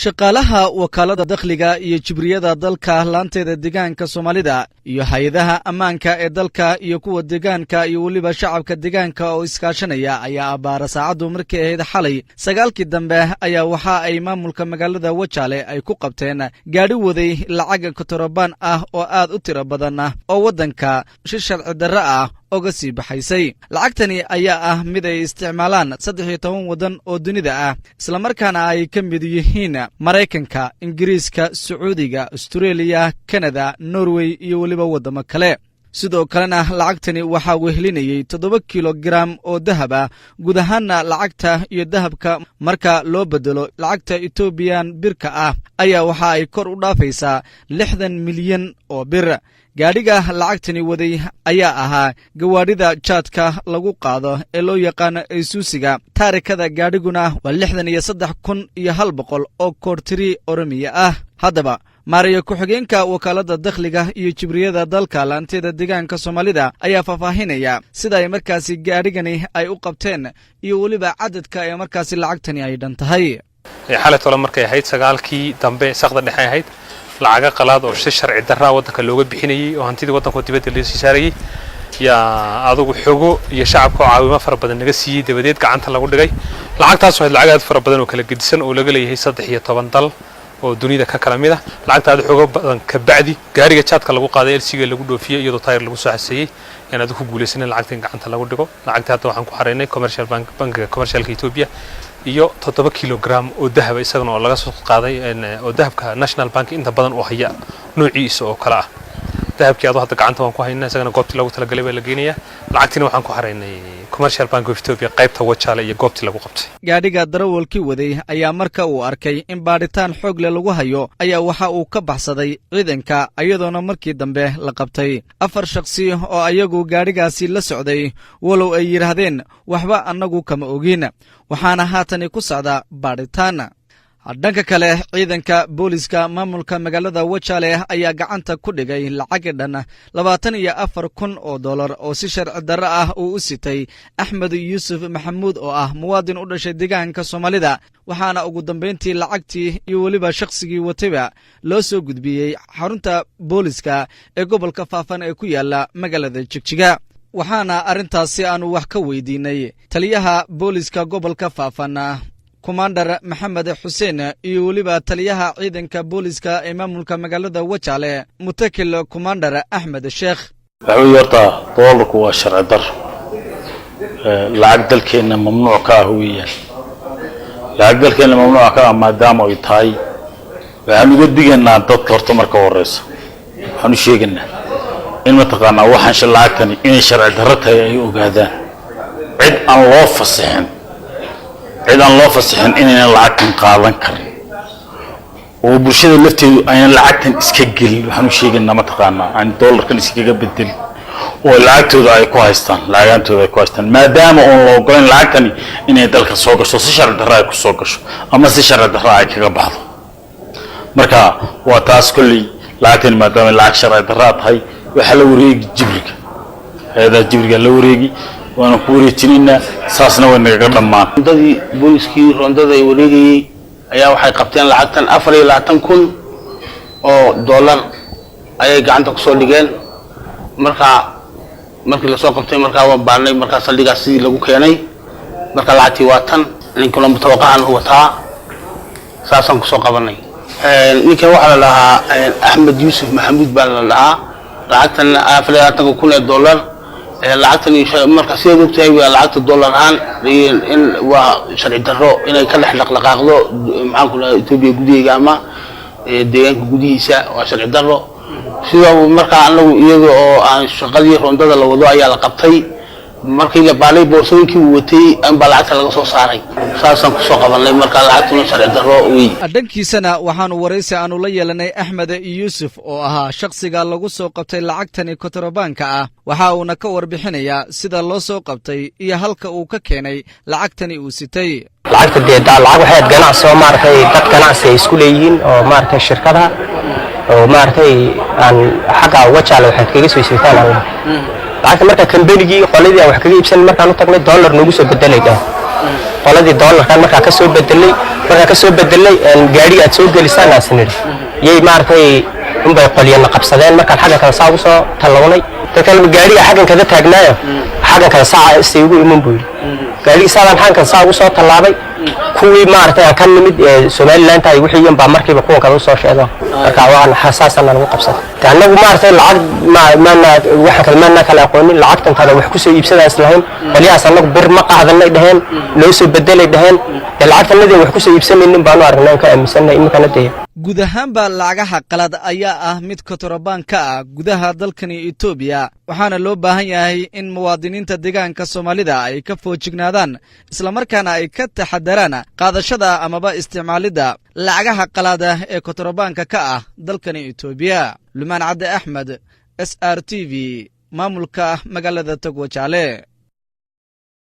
shaqaalaha wakaalada dakhliga iyo jibriyada dalka laanteeda deegaanka Soomaalida iyo hay'adaha ammaanka ee dalka iyo kuwa deegaanka iyo waliba shacabka deegaanka oo iskaashanaya ayaa abaara saacadu markii ahayd xalay 9 dambe ayaa waxa ay maamulka magaalada Wajaale ay ku qabteen gaari waday lacag kotorobaan ah oo aad u tiro badan oo wadanka si sharci darro ah oga sii baxaysay. Lacagtani ayaa ah mid ay isticmaalaan 13 wadan oo dunida ah isla markaana ay ka mid yihiin Mareykanka, Ingiriiska, Sacuudiga, Australia, Canada, Norway iyo waliba wadamo kale. sidoo kalena lacagtani waxa uu helinayay 7 kilogram oo dahab ah guud ahaan lacagta iyo dahabka marka loo bedelo lacagta Ethiopian birka ah ayaa waxa ay kor u dhaafaysaa 60 milyan oo bir. gaadhiga lacagtani waday ayaa ahaa gawaadhida jaadka lagu qaado ee loo yaqaan Isusiga. taarikada gaadhiguna waa 63,100 oo koortiri Oromiya ah. haddaba Maariyo ku-xigeenka wakaalada dakhliga iyo jibriyada dalka laanteeda deegaanka Soomaalida ayaa faahfaahinaya sida ay markaasi gaadhigani ay u qabteen iyo waliba cadadka ay markaasi lacagtani ay dhantahay. xalay tolo markay ahayd 9kii dambe saqda dhexe ahayd lacaga qalaad oo sharci darra wadanka looga bixinayay oo hantida wadanka dibadda loo sii saarayay yaa adugu xogo iyo shacabka caawimo fara badan naga siiyay dabadeed gacanta lagu dhigay. lacagtaas waa lacag aad fara badan oo kala gedisan oo laga leeyahay 13 dal oo dunida ka kala mid ah. lacagta aad xogo badan ka bacdi gaariga jaadka lagu qaaday LCga lagu dhoofiyay iyadoo taayir lagu soo xaseeyay inaad ku guuleysana lacagta gacanta lagu dhigo. lacagta hadda waxaan ku xareynay commercial bank commercial Ethiopia iyo 7 kilogram oo dahab isagana oo laga soo qaaday oo dahabka National Bank inta badan oo haya noociisa oo kala ah. dahabkii aad hadda gacanta waan ku haynaa isagana goobtii lagu tala galay baa la geenayaa. lacagtina waxaan ku xareynay commercial bank of Ethiopia qaybta Wajaale iyo goobtii lagu qabtay. gaadhiga darawalkii waday ayaa marka uu arkay in baaritaan xoog leh lagu hayo ayaa waxa uu ka baxsaday ciidanka iyadoona markii dambe la qabtay 4 shakhsi oo ayagu gaadhigaasi la socday walow ay yiraahdeen waxba anagu kama ogin waxaana haatan ku socda baaritaan. dhanka kale ciidanka booliska maamulka magaalada Wajaale ayaa gacanta ku dhigay lacag dhan $24,000 oo si sharci darro ah uu u sitay Axmed Yuusuf Maxamuud oo ah muwaadin u dhashay deegaanka Soomaalida waxaana ugu dambeyntii lacagtii iyo waliba shakhsigii watayba loo soo gudbiyay xarunta booliska ee gobolka Faafan ee ku yaala magaalada Jigjiga. waxaana arintaasi aanu wax ka weydiinay taliyaha booliska gobolka Faafan Commander Maxamed Xuseen iyo waliba taliyaha ciidanka booliska ee maamulka magaalada Wajaale mutakil Commander Ahmed Sheekh. wuxuu yartaa doolarku waa sharci dar lacag dalkeena mamnuuc ka ah weeyaan. lacag dalkeena mamnuuc ka ah maadaama ay tahay waxaan uga digaynaa dadka horta marka horeysa waxaan u sheegaynaa in mataqaanaa waxaan lacagtani inay sharci darro tahay ay ogaadaan cid aan loo fasaxin ciidan loo fasaxin inayna lacagtan qaadan karin oo bulshada lafteedu ayna lacagtan iska gelin. waxaan u sheegaynaa mataqaanaa aan doolarkan iskaga bedelin oo lacagtooda ay ku haystaan lacagantooda ay ku haystaan maadaama oo loo go'an lacagtani inay dalka soo gasho si sharci darro ay ku soo gasho ama si sharci darro ay kaga baxdo. marka waa taas kulli lacagtan maadaama lacag sharci darro tahay waxa la wareegi jibriga hada jibriga la wareegi waana ku wareejinayna saasna way naga dhamaan. dadii booliskii rondada ay wareegayay ayaa waxay qabteen lacagtan 24,000 oo dollar ayay gacanta ku soo dhigeen. markii la soo qabtay waa baarnay saldhigaas sidii lagu keenay lacagtii waa tan ninkuna mutawaqahan wataa saasaan ku soo qabanay. ninkan waxa la lahaa Axmed Yuusuf Maxamuud baa la lahaa lacagtan 24,000 dollar lacagtan marka sidoo ogtahay waa lacagta dollar aan in waa sharci darro inay ka dhex dhaqaaqdo maxaan ku leeyahay Itoobiya gudiga ama deegaanka gudihiisa waa sharci darro. sidoo marka anagu iyada oo aan shaqadii rondada la wado ayaa la qabtay markii la baalay boorsooyinkii uu watay aan baa lacagta laga soo saaray saasaan ku soo qabanay lacagtuna sharci darro weey. dhankiisana waxaanu waraysi aanu la yeelanay Axmed Yuusuf oo ahaa shakhsiga lagu soo qabtay lacagtani kotrobaanka ah waxa uuna ka warbixinayaa sida loo soo qabtay iyo halka uu ka keenay lacagtani uu sitay. lacagta deedaa lacag waxay ganacsi oo maartay dad ganacsi ay isku leeyihiin oo maartay shirkadaha oo maartay aan xaqa Wajaale waxay kaga soo iibsadaan lacagta marka kambanigii qoladii wax kaga iibsan markaan u tagnay dollar nagu soo bedelayay qoladii doolarkan markaa ka soo bedelay gaari aad soo gelisaan asnir yay maartay unbay qoliyana qabsadeen markaan xagga kale saa ugu soo talawnay dadkan gaariga xaggan kada taagnaayo xaggan kale saa igu iman buu gaariga saadan xaggan saa ugu soo talaabay kuwii maartay aan ka nimid Soomaaliland ay wixii baa markiiba kuwan kale soo sheedo marka waan xasaasan lagu qabsaday taanagu maartay lacag waxa kale aqoonin lacagtan tada wax ku soo iibsadaa islahayn waliyaas anagu bir ma qaadanay dhaheen loo soo bedelay dhaheen lacagtanadii wax ku soo iibsanaynin baan aragnaa ka aaminsanay imkana deey guud ahaanba lacagaha qalad ayaa ah mid kontrabaan ka ah gudaha dalkani Itoobiya waxaana loo baahan yahay in muwaadiniinta deegaanka Soomaalida ay ka foojignaadaan isla markaana ay ka taxadaraan qaadashada amaba isticmaalida lacagaha qalad ee kontrabaanka ka ah dalkani Itoobiya Lumaan Cabdi Axmed SRTV maamulka magaalada Togwajaale